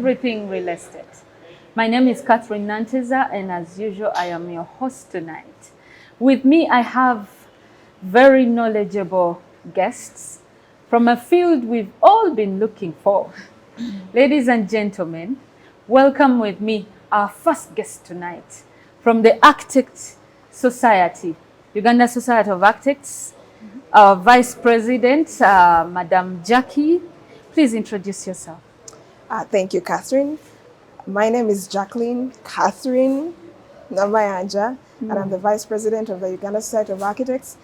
Everything real estate. My name is Catherine Nanteza, and as usual, I am your host tonight. With me, I have very knowledgeable guests from a field we've all been looking for. Ladies and gentlemen, welcome with me our first guest tonight from the Architect Society, Uganda Society of Architects, our Vice President, Madam Jackie. Please introduce yourself. Thank you, Catherine. My name is Jacqueline Catherine Namayanja, and I'm the Vice President of the Uganda Society of Architects.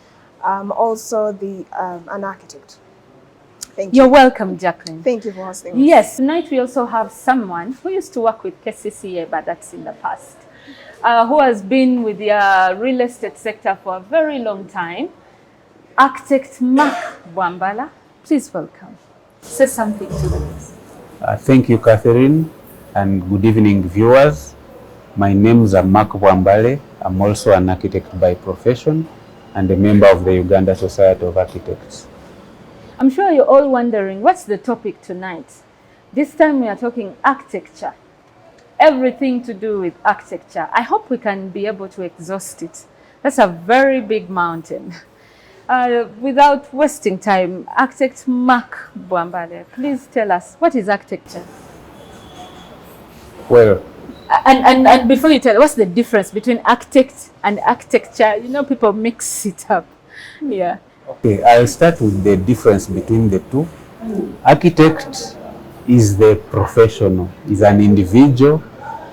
I'm also an architect. Thank you. You're welcome, Jacqueline. Thank you for hosting us. Yes, tonight we also have someone who used to work with KCCA, but that's in the past, who has been with the real estate sector for a very long time. Architect Mark Bwambala, please welcome. Say something to the guests. Thank you, Catherine, and good evening, viewers. My name is Mark Bwambale. I'm also an architect by profession and a member of the Uganda Society of Architects. I'm sure you're all wondering, what's the topic tonight? This time we are talking architecture. Everything to do with architecture. I hope we can be able to exhaust it. That's a very big mountain. Without wasting time, Architect Mark Bwambale, please tell us, what is architecture? Well, and before you tell, what's the difference between architect and architecture? You know, people mix it up. Yeah. okay, I'll start with the difference between the two. Architect is the professional, is an individual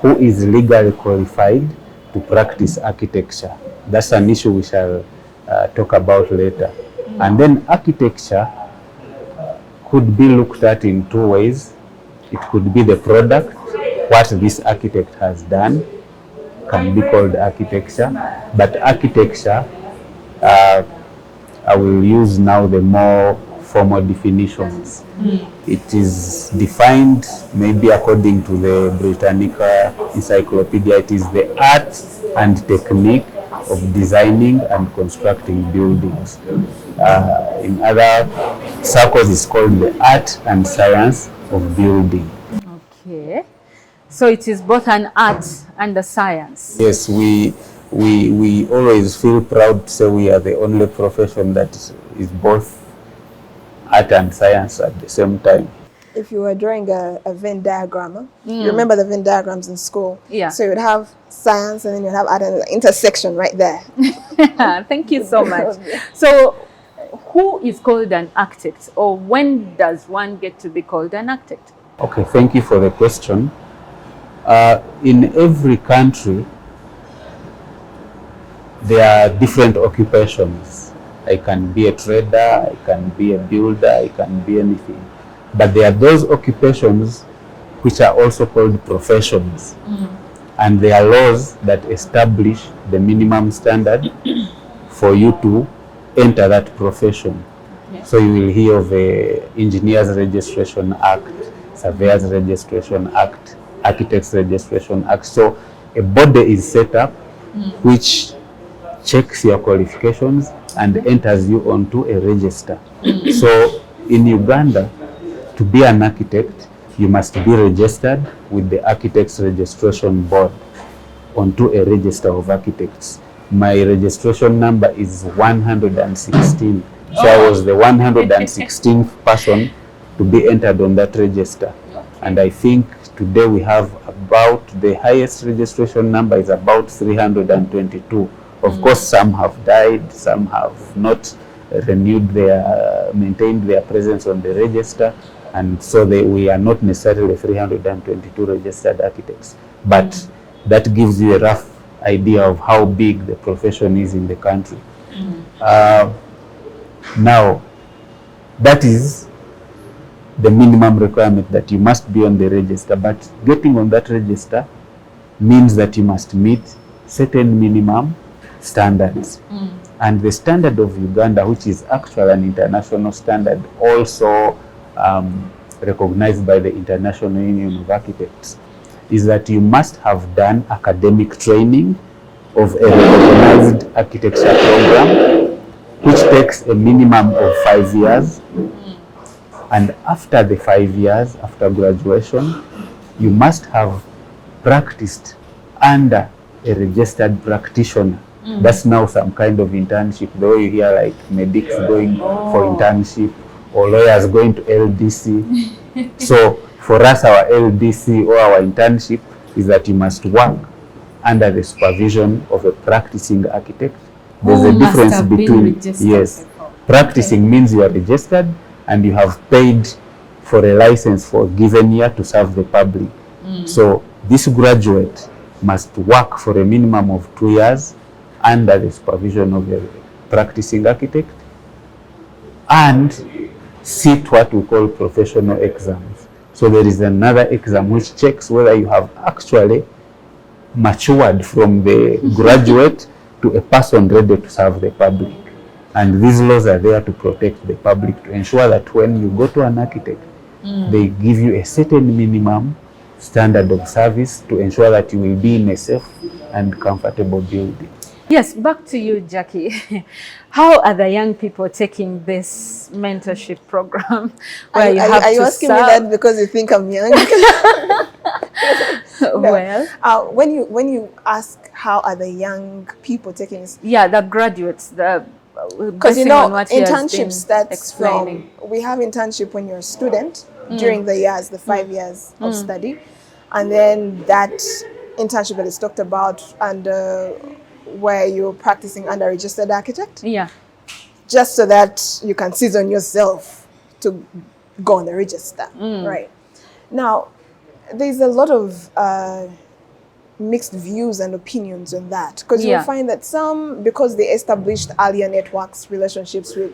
who is legally qualified to practice architecture. That's an issue we shall talk about later. And then architecture could be looked at in two ways. It could be the product, what this architect has done can be called architecture, but architecture, I will use now the more formal definitions. It is defined maybe according to the Britannica Encyclopedia. It is the art and technique of designing and constructing buildings. In other circles, it's called the art and science of building. Okay. So it is both an art and a science. Yes, we always feel proud to say we are the only profession that is both art and science at the same time. If you were drawing a Venn diagram, you remember the Venn diagrams in school? Yeah. So you would have science and then you'd have art and the intersection right there. Thank you so much. So who is called an architect, or when does one get to be called an architect? Okay, thank you for the question. In every country, there are different occupations. I can be a trader, I can be a builder, I can be anything. But there are those occupations which are also called professions. And there are laws that establish the minimum standard for you to enter that profession. Okay. So you will hear of the Engineers Registration Act, Surveyors Registration Act, Architects Registration Act. So a body is set up which checks your qualifications and enters you onto a register. So in Uganda, to be an architect, you must be registered with the Architects Registration Board onto a register of architects. My registration number is 116. So I was the 116th person to be entered on that register. And I think today we have about, the highest registration number is about 322. Of course, some have died, some have not renewed maintained their presence on the register. And so we are not necessarily 322 registered architects. But that gives you a rough idea of how big the profession is in the country. Now, that is the minimum requirement, that you must be on the register. But getting on that register means that you must meet certain minimum standards. And the standard of Uganda, which is actually an international standard, also recognized by the International Union of Architects, is that you must have done academic training of a recognized architecture program, which takes a minimum of 5 years. And after the 5 years, after graduation, you must have practiced under a registered practitioner. That's now some kind of internship. The way you hear like medics going for internship or lawyers going to LDC. So for us, our LDC or our internship is that you must work under the supervision of a practicing architect. There's a difference between, yes, practicing means you are registered and you have paid for a license for a given year to serve the public. So this graduate must work for a minimum of 2 years under the supervision of a practicing architect and sit what we call professional exams. So there is another exam which checks whether you have actually matured from the graduate to a person ready to serve the public. And these laws are there to protect the public, to ensure that when you go to an architect, they give you a certain minimum standard of service to ensure that you will be in a safe and comfortable building. Yes, back to you, Jackie. How are the young people taking this mentorship program? Where Are you asking me that because you think I'm young? Well, when you ask how are the young people taking this, yeah, the graduates, because you know internship starts explaining. from, we have internship when you're a student during the years, the 5 years of study, and then that internship that is talked about and where you're practicing under a registered architect, Yeah. just so that you can season yourself to go on the register, right? Now, there's a lot of mixed views and opinions on that, because you'll find that some, because they established earlier networks, relationships with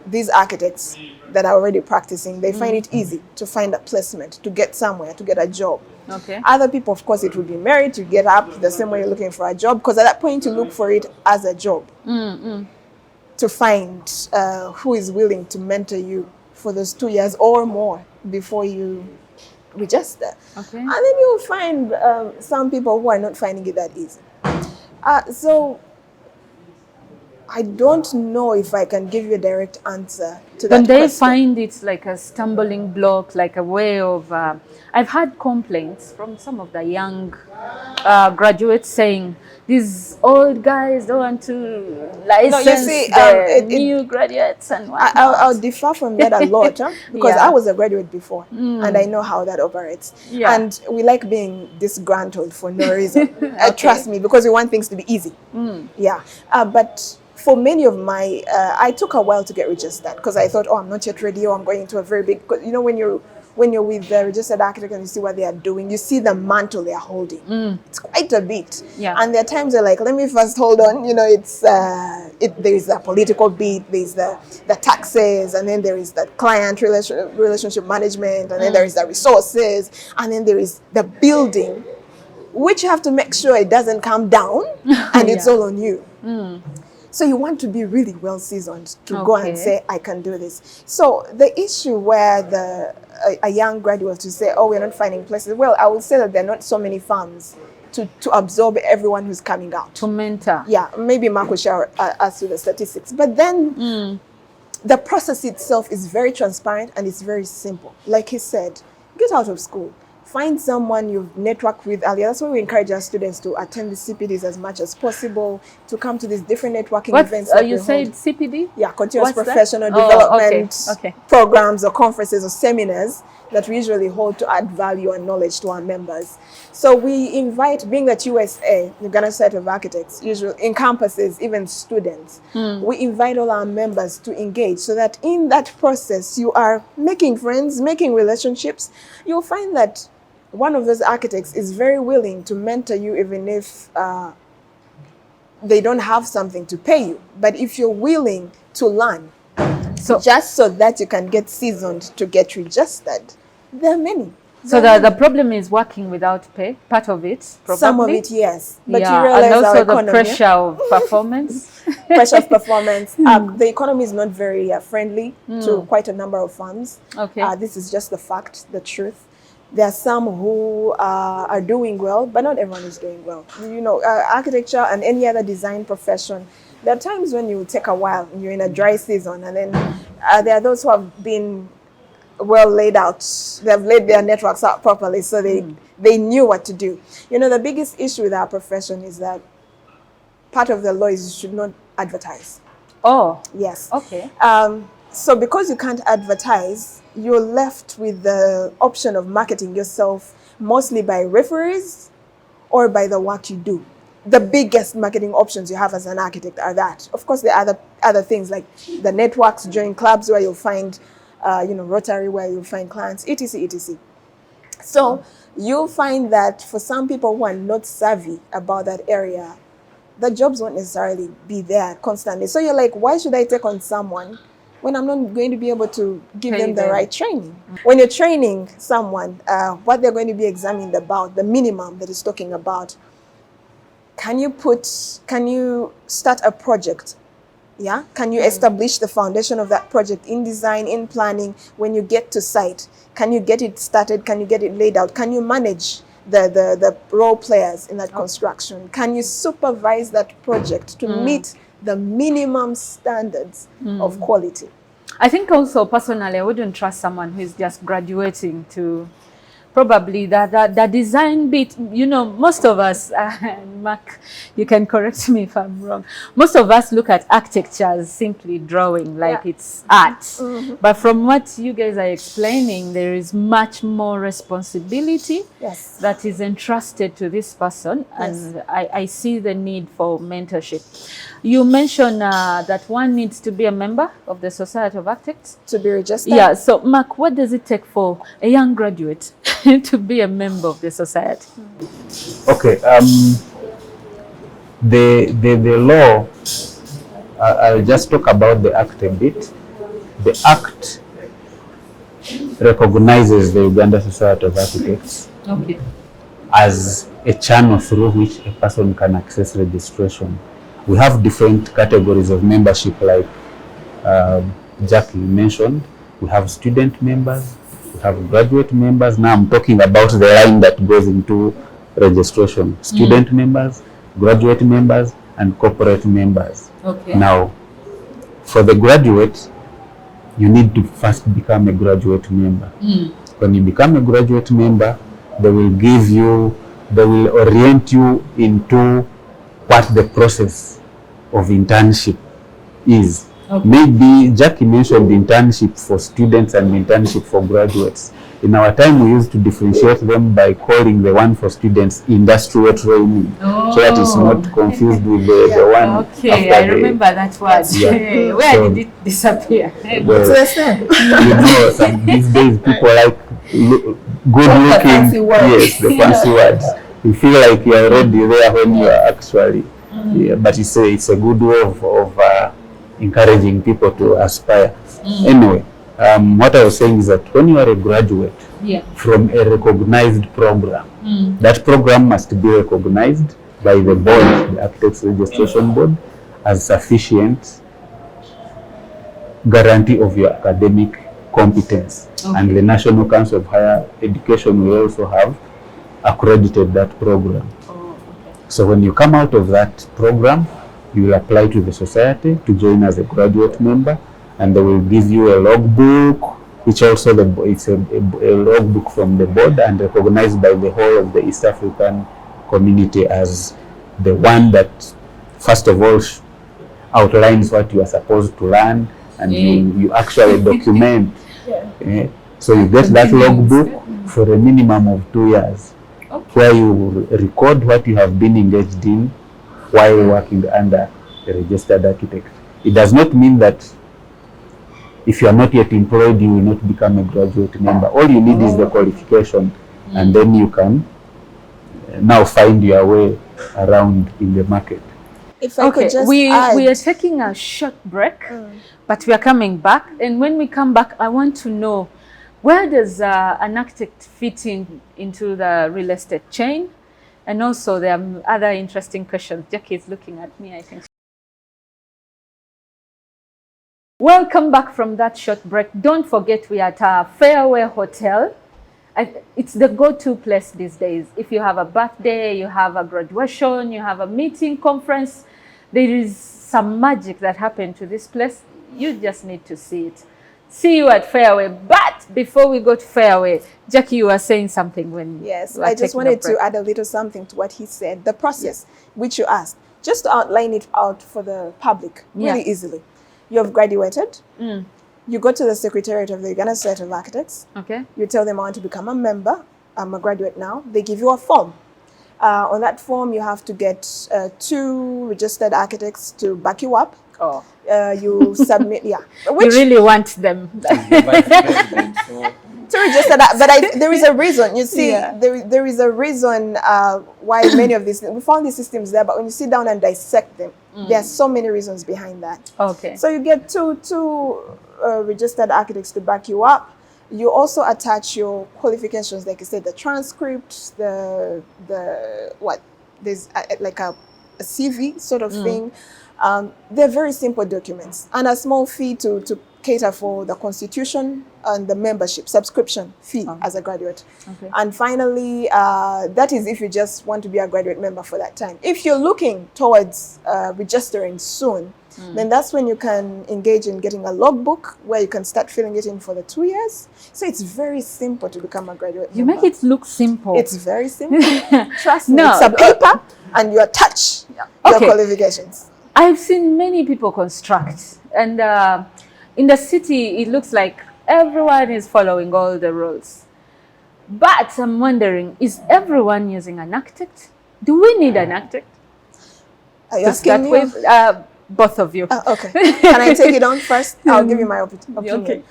these architects that are already practicing, they find it easy to find a placement, to get somewhere, to get a job. Okay. Other people, of course, it would be merit to get up the same way you're looking for a job, because at that point you look for it as a job to find who is willing to mentor you for those 2 years or more before you register. Okay. And then you'll find some people who are not finding it that easy. So I don't know if I can give you a direct answer to that When they question. find it's like a stumbling block, like a way of, I've had complaints from some of the young graduates saying, these old guys don't want to license the new graduates and whatnot. I'll differ from that a lot, because I was a graduate before and I know how that operates. Yeah. And we like being disgruntled for no reason. Trust me, because we want things to be easy. Yeah. But for many of my, I took a while to get registered, because I thought, oh, I'm not yet ready, or I'm going into a very big, you know, when you're with the registered architect and you see what they are doing, you see the mantle they are holding. It's quite a bit. Yeah. And there are times you're like, let me first hold on. You know, it's there's a political bit, there's the taxes, and then there is the client relationship management, and then there is the resources, and then there is the building, which you have to make sure it doesn't come down and it's all on you. So you want to be really well seasoned to go and say, I can do this. So the issue where a young graduate to say, oh, we're not finding places. Well, I will say that there are not so many firms to absorb everyone who's coming out. To mentor. Yeah, maybe Mark will share us with the statistics. But then the process itself is very transparent and it's very simple. Like he said, get out of school. Find someone you've networked with earlier. That's why we encourage our students to attend the CPDs as much as possible, to come to these different networking events. You said CPD? Yeah, continuous What's professional that? development programs or conferences or seminars that we usually hold to add value and knowledge to our members. So we invite, being that USA, Uganda Society of Architects, usually encompasses even students, we invite all our members to engage, so that in that process you are making friends, making relationships. You'll find that one of those architects is very willing to mentor you, even if they don't have something to pay you. But if you're willing to learn, so just so that you can get seasoned to get registered, there are many. So the problem is working without pay, part of it, probably. Some of it, yes. But you and realize also our the economy, pressure of performance. pressure of performance. The economy is not very friendly to quite a number of firms. Okay. This is just the fact, the truth. There are some who are doing well, but not everyone is doing well. You know, architecture and any other design profession, there are times when you take a while and you're in a dry season, and then there are those who have been well laid out. They've laid their networks out properly, so they knew what to do. You know, the biggest issue with our profession is that part of the law is you should not advertise. Oh, Yes. okay. So because you can't advertise, you're left with the option of marketing yourself mostly by referees or by the work you do. The biggest marketing options you have as an architect are that. Of course, there are other things like the networks, join clubs where you'll find, Rotary where you'll find clients, etc., etc. So you'll find that for some people who are not savvy about that area, the jobs won't necessarily be there constantly. So you're like, why should I take on someone when I'm not going to be able to give them the right training? When you're training someone, what they're going to be examined about, the minimum that is talking about, can you start a project? Yeah? Can you establish the foundation of that project in design, in planning? When you get to site, can you get it started? Can you get it laid out? Can you manage the role players in that construction? Can you supervise that project to meet the minimum standards of quality? I think also personally, I wouldn't trust someone who is just graduating to probably the design bit. You know, most of us, and Mark, you can correct me if I'm wrong, most of us look at architecture as simply drawing, like it's art. But from what you guys are explaining, there is much more responsibility that is entrusted to this person. And I see the need for mentorship. You mentioned that one needs to be a member of the Society of Architects. To be registered? Yeah. So, Mark, what does it take for a young graduate to be a member of the society? Okay. The law, I'll just talk about the act a bit. The act recognizes the Uganda Society of Architects as a channel through which a person can access registration. We have different categories of membership, like Jackie mentioned. We have student members, we have graduate members. Now I'm talking about the line that goes into registration. Student members, graduate members, and corporate members. Now, for the graduate, you need to first become a graduate member. When you become a graduate member, they will orient you into what the process of internship is. Maybe Jackie mentioned internship for students and internship for graduates. In our time, we used to differentiate them by calling the one for students industrial training, so that it's not confused with the one. Okay, I remember that word. Where did it disappear? These days people like good looking, the fancy words. You feel like you're already there when you are actually. But it's a good way of encouraging people to aspire. Anyway, what I was saying is that when you are a graduate from a recognized program, that program must be recognized by the board, the Architects Registration Board, as sufficient guarantee of your academic competence. And the National Council of Higher Education will also have accredited that program. So when you come out of that program, you will apply to the society to join as a graduate member, and they will give you a logbook, which also it's a logbook from the board and recognized by the whole of the East African community as the one that, first of all, outlines what you are supposed to learn, and you actually document. So you get that logbook for a minimum of 2 years. Where you record what you have been engaged in while working under a registered architect. It does not mean that if you are not yet employed, you will not become a graduate member. All you need is the qualification, and then you can now find your way around in the market. If I could just we are taking a short break, but we are coming back. And when we come back, I want to know, where does an architect fit into the real estate chain? And also there are other interesting questions. Jackie is looking at me, I think. Welcome back from that short break. Don't forget we are at Fairway Hotel. It's the go-to place these days. If you have a birthday, you have a graduation, you have a meeting, conference, there is some magic that happened to this place. You just need to see it. see you at Fairway. But before we go to Fairway, Jackie, you were saying something when Yes, we were I just taking a wanted to break. add a little something to what he said. The process, which you asked, just to outline it out for the public really Yeah. easily. You have graduated. Mm. You go to the Secretariat of the Uganda Society of Architects. Okay. You tell them I want to become a member. I'm a graduate now. They give you a form. On that form, you have to get 2 registered architects to back you up. Oh, You submit, yeah. you really want them. The vice president, so To register that, but there is a reason. You see, Yeah. there is a reason why many of these, we found these systems there, but when you sit down and dissect them, there are so many reasons behind that. Okay. So you get two registered architects to back you up. You also attach your qualifications, like you said, the transcript, the what? There's like a CV sort of thing. They're very simple documents, and a small fee to cater for the constitution and the membership subscription fee as a graduate. Okay. And finally, that is if you just want to be a graduate member for that time. If you're looking towards registering soon, then that's when you can engage in getting a logbook where you can start filling it in for the 2 years. So it's very simple to become a graduate You member. make it look simple. It's very simple. Trust me, No. it's a paper and you attach your Okay. qualifications. I've seen many people construct, and in the city, it looks like everyone is following all the rules. But I'm wondering, is everyone using an architect? Do we need an architect Are you to asking start me? with? Both of you. Okay. Can I take it on first? I'll give you my opinion. Okay.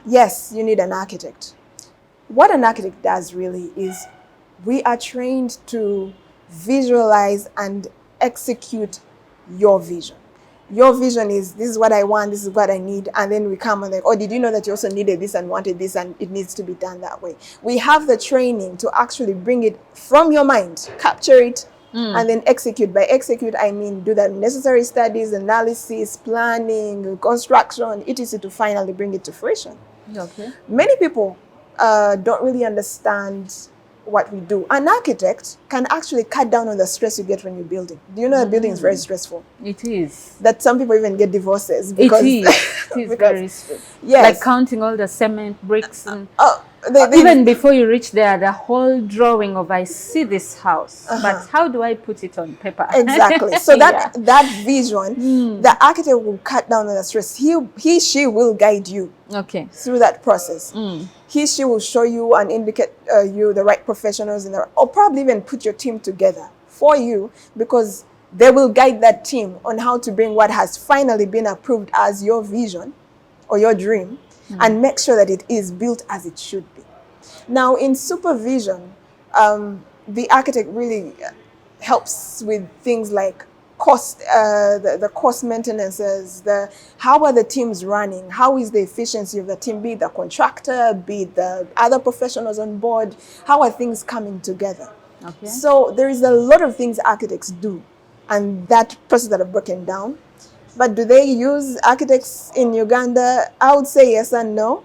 Yes, you need an architect. What an architect does really is we are trained to visualize and execute your vision. Your vision is, this is what I want, this is what I need, and then we come and like, oh, did you know that you also needed this and wanted this and it needs to be done that way? We have the training to actually bring it from your mind, capture it, and then execute. By execute, I mean do the necessary studies, analysis, planning, construction, etc. to finally bring it to fruition. Okay. Many people don't really understand what we do. An architect can actually cut down on the stress you get when you're building. Do you know that building is very stressful? It is. That some people even get divorces because It is. It is because- very stressful. Yes. Like counting all the cement bricks and they even before you reach there, the whole drawing of I see this house, but how do I put it on paper? Exactly. So Yeah. that vision, the architect will cut down on the stress. She will guide you Okay. through that process. She will show you and indicate you the right professionals or probably even put your team together for you, because they will guide that team on how to bring what has finally been approved as your vision or your dream and make sure that it is built as it should be. Now, in supervision, the architect really helps with things like cost, the cost maintenances, how are the teams running, how is the efficiency of the team, be it the contractor, be it the other professionals on board, how are things coming together. Okay. So there is a lot of things architects do, and that process that I've broken down. But do they use architects in Uganda? I would say yes and no.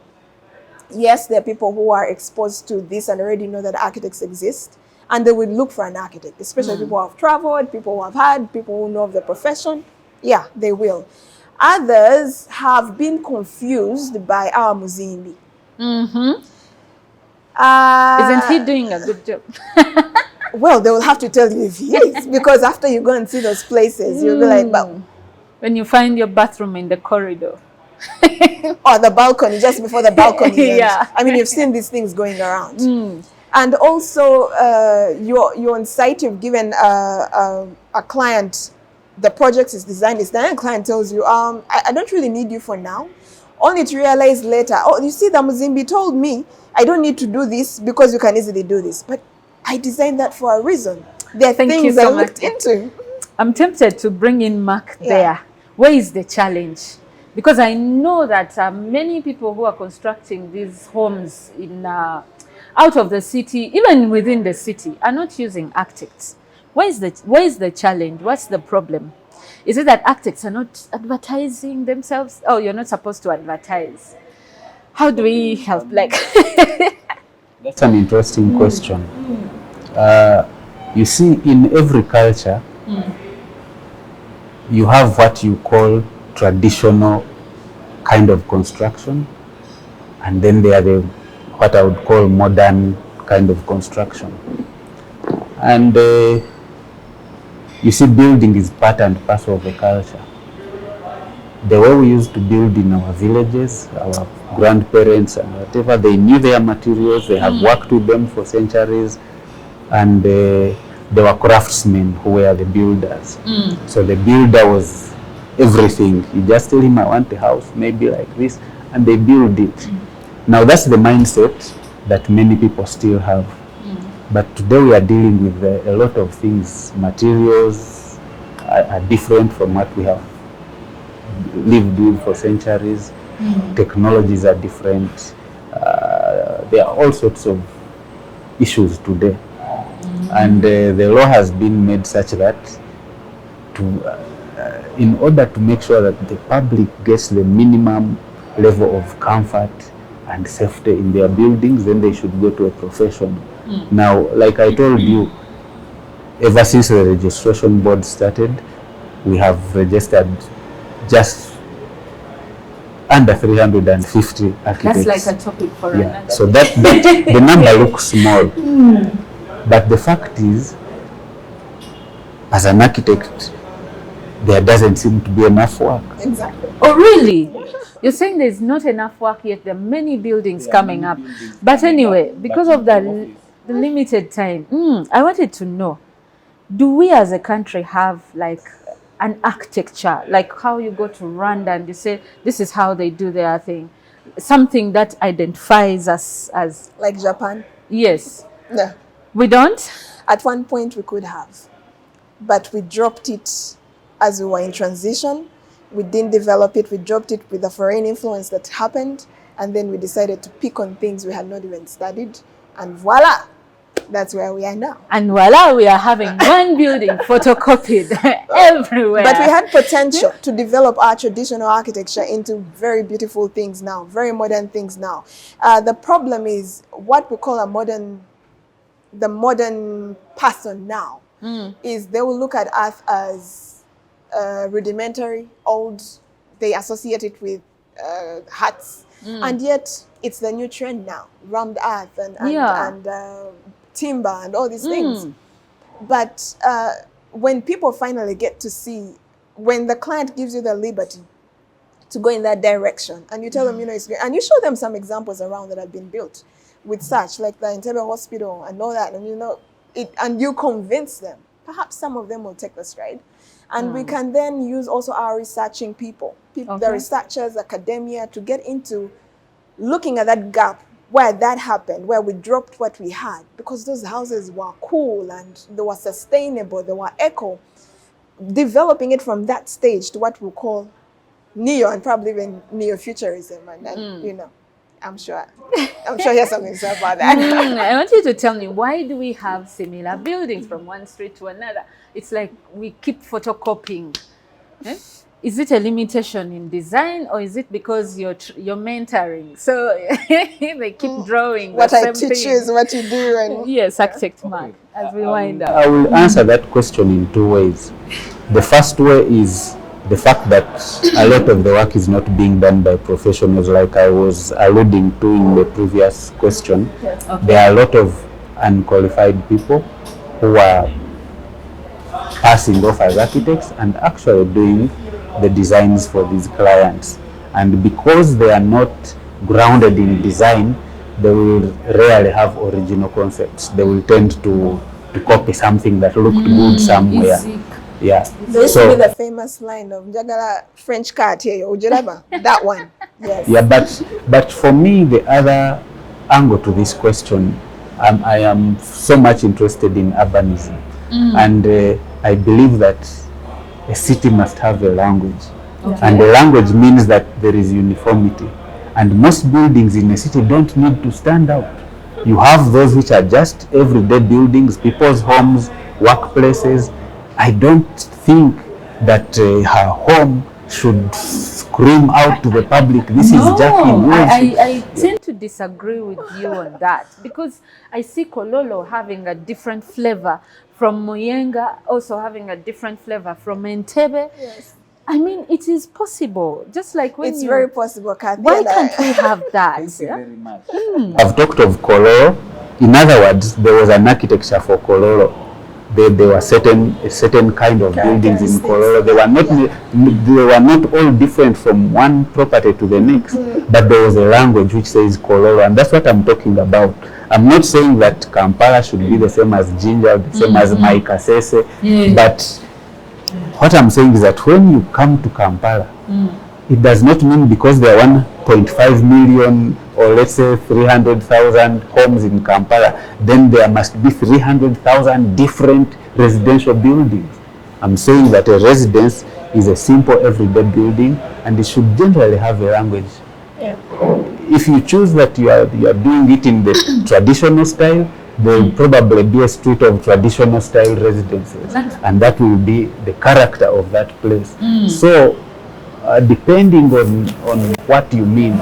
Yes, there are people who are exposed to this and already know that architects exist, and they would look for an architect, especially people who have traveled, people who have had, people who know of the profession. Yeah, they will. Others have been confused by our Muzimbi. Isn't he doing a good job? Well, they will have to tell you if he is, because after you go and see those places, you'll be like, but When you find your bathroom in the corridor. or the balcony, just before the balcony. Yeah. I mean, you've seen these things going around. And also, you're on site, you've given a client, the project is designed, and the client tells you, I don't really need you for now. Only to realize later, oh, you see, the Muzimbi told me I don't need to do this because you can easily do this. But I designed that for a reason. There are Thank you things so I looked much. into. I'm tempted to bring in Mark there. Where is the challenge? Because I know that many people who are constructing these homes in out of the city, even within the city, are not using architects. Where is the challenge? What's the problem? Is it that architects are not advertising themselves? Oh, you're not supposed to advertise. How do we help? Like, that's an interesting question. You see, in every culture, you have what you call traditional kind of construction, and then there are the what I would call modern kind of construction. And you see, building is part and parcel of the culture. The way we used to build in our villages, our grandparents and whatever, they knew their materials, they have worked with them for centuries, and they were craftsmen who were the builders. So the builder was everything. You just tell him, I want a house, maybe like this, and they build it. Now that's the mindset that many people still have. But today we are dealing with a lot of things. Materials are different from what we have lived with for centuries. Technologies are different. There are all sorts of issues today. And the law has been made such that in order to make sure that the public gets the minimum level of comfort and safety in their buildings, then they should go to a professional. Now, like I told you, ever since the registration board started, we have registered just under 350 architects. That's like a topic for another. So that the number looks small, but the fact is, as an architect, there doesn't seem to be enough work. Exactly. Oh, really? You're saying there's not enough work yet. There are many buildings coming up. But anyway, because of the limited time, I wanted to know, do we as a country have like an architecture, like how you go to Rwanda and you say, this is how they do their thing, something that identifies us as... Like Japan? Yes. No. We don't? At one point we could have, but we dropped it as we were in transition. We didn't develop it. We dropped it with the foreign influence that happened, and then we decided to pick on things we had not even studied, and voila, that's where we are now. And voila, we are having one building photocopied everywhere. But we had potential to develop our traditional architecture into very beautiful things now, very modern things now. The problem is what we call the modern person now is they will look at us as rudimentary, old. They associate it with huts, and yet it's the new trend now. Rammed earth and timber and all these things. But when people finally get to see, when the client gives you the liberty to go in that direction, and you tell them, it's great, and you show them some examples around that have been built with such, like the Entebbe Hospital and all that, and and you convince them, perhaps some of them will take the stride. And we can then use also our researching people, the researchers, academia, to get into looking at that gap where that happened, where we dropped what we had, because those houses were cool and they were sustainable, they were eco, developing it from that stage to what we call neo and probably even neo-futurism. And then, I'm sure you have something to say about that. I want you to tell me, why do we have similar buildings from one street to another? It's like we keep photocopying. Is it a limitation in design, or is it because you're mentoring? So they keep drawing what the I same teach thing. you is what you do. And Yes, Architect Mark, as we wind up. I will answer that question in two ways. The first way is the fact that a lot of the work is not being done by professionals, like I was alluding to in the previous question. There are a lot of unqualified people who are passing off as architects and actually doing the designs for these clients. And because they are not grounded in design, they will rarely have original concepts. They will tend to copy something that looked good somewhere. Easy. Yeah. there used to be the famous line of Njagala French cat here, Ujiraba. That one. Yes. Yeah, but for me, the other angle to this question, I am so much interested in urbanism. And I believe that a city must have a language. And the language means that there is uniformity. And most buildings in a city don't need to stand out. You have those which are just everyday buildings, people's homes, workplaces. I don't think that her home should scream out to the public, this is Jackie Woolsey. I tend to disagree with you on that, because I see Kololo having a different flavor from Muyenga, also having a different flavor from Entebbe. Yes. I mean, it is possible. Just like when It's you... very possible, Kathy. Why and I- can't we have that? Thank you Yeah? very much. I've talked of Kololo. In other words, there was an architecture for Kololo. There were a certain kind of buildings in Kololo. They were not all different from one property to the next, but there was a language which says Kololo, and that's what I'm talking about. I'm not saying that Kampala should be the same as Jinja, the same as Maikasese, but what I'm saying is that when you come to Kampala, it does not mean because there are 1.5 million or let's say 300,000 homes in Kampala, then there must be 300,000 different residential buildings. I'm saying that a residence is a simple everyday building and it should generally have a language. Yeah. If you choose that you are doing it in the traditional style, there will probably be a street of traditional style residences, and that will be the character of that place. So depending on what you mean,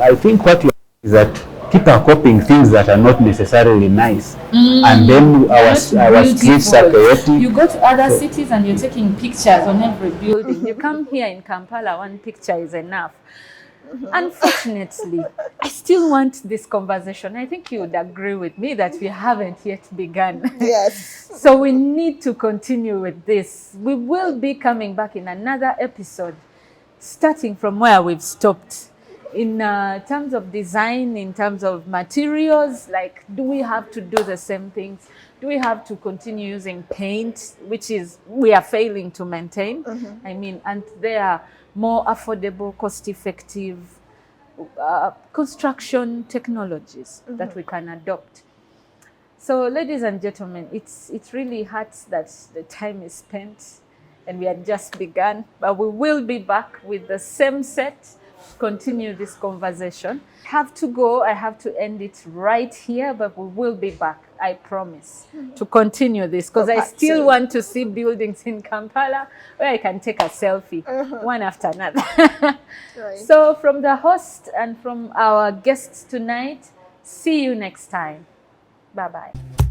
I think what you is that people are copying things that are not necessarily nice, and then our streets are chaotic. You go to other cities and you're taking pictures on every building. You come here in Kampala, one picture is enough. Unfortunately, I still want this conversation. I think you would agree with me that we haven't yet begun. Yes. So we need to continue with this. We will be coming back in another episode, starting from where we've stopped. In terms of design, in terms of materials, like, do we have to do the same things? Do we have to continue using paint, which is we are failing to maintain? I mean, and there are more affordable, cost-effective construction technologies that we can adopt. So, ladies and gentlemen, it really hurts that the time is spent and we had just begun, but we will be back with the same set, continue this conversation. I have to go, I have to end it right here, but we will be back, I promise, to continue this, because I still want to see buildings in Kampala where I can take a selfie, one after another. Right. So from the host and from our guests tonight, see you next time. Bye-bye.